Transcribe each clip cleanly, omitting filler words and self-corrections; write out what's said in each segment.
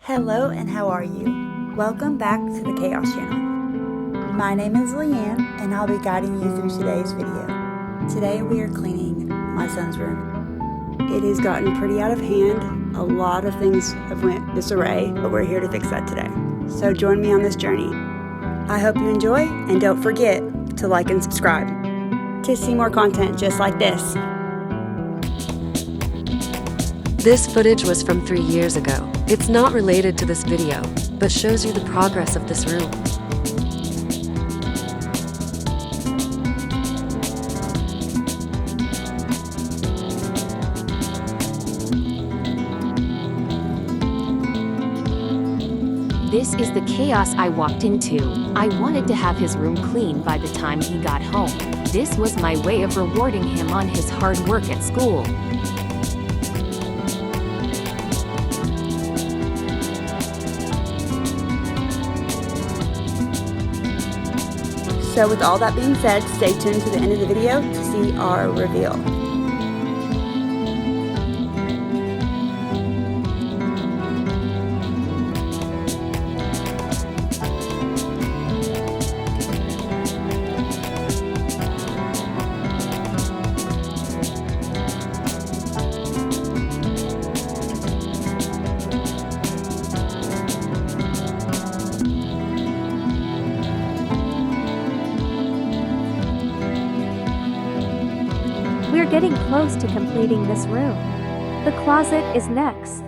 Hello and how are you? Welcome back to the Khaos channel. My name is Leeanne and I'll be guiding you through today's video. Today we are cleaning my son's room. It has gotten pretty out of hand. A lot of things have went disarray, but we're here to fix that today. So join me on this journey. I hope you enjoy and don't forget to like and subscribe to see more content just like this. This footage was from 3 years ago. It's not related to this video, but shows you the progress of this room. This is the chaos I walked into. I wanted to have his room clean by the time he got home. This was my way of rewarding him on his hard work at school. So with all that being said, stay tuned to the end of the video to see our reveal. We're getting close to completing this room. The closet is next.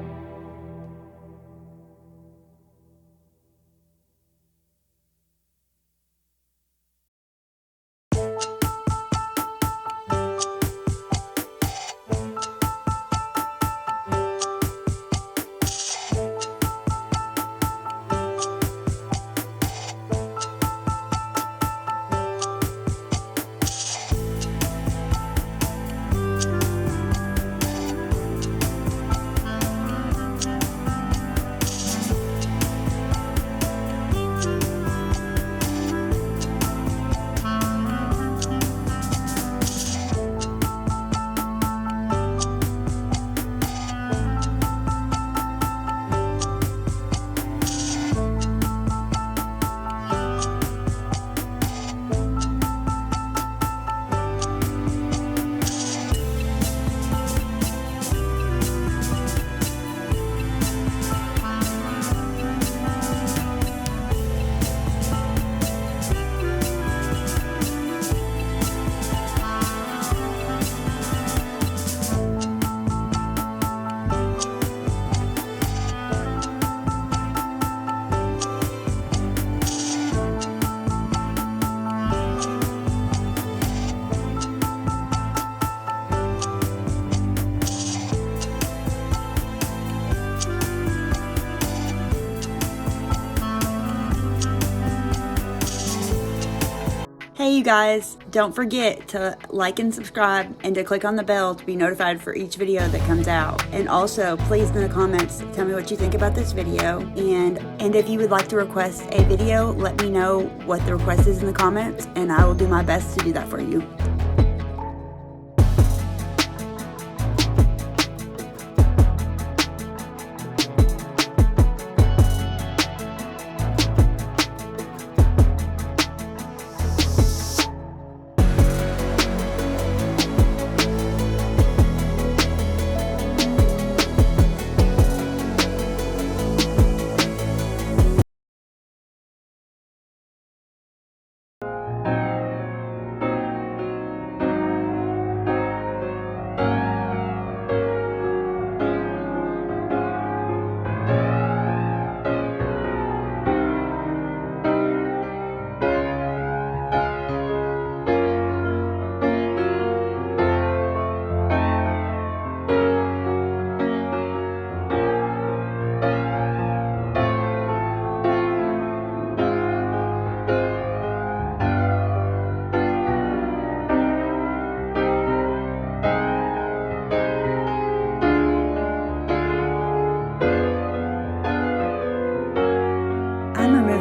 Hey you guys, don't forget to like and subscribe and to click on the bell to be notified for each video that comes out. And also, please in the comments, tell me what you think about this video. And if you would like to request a video, let me know what the request is in the comments and I will do my best to do that for you.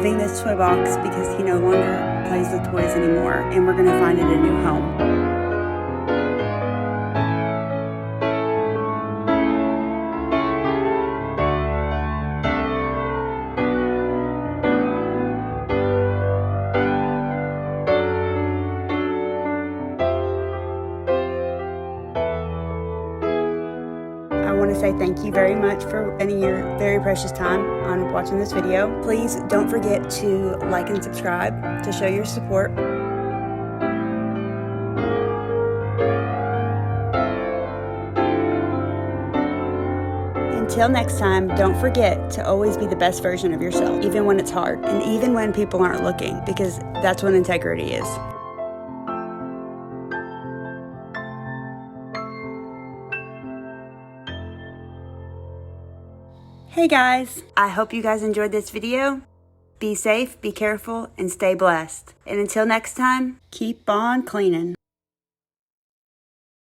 This toy box because he no longer plays with toys anymore and we're going to find it a new home. thank you very much for spending your very precious time on watching this video. Please don't forget to like and subscribe to show your support. Until next time, don't forget to always be the best version of yourself, even when it's hard, and even when people aren't looking, because that's what integrity is. Hey guys, I hope you guys enjoyed this video. Be safe, be careful, and stay blessed. And until next time, keep on cleaning.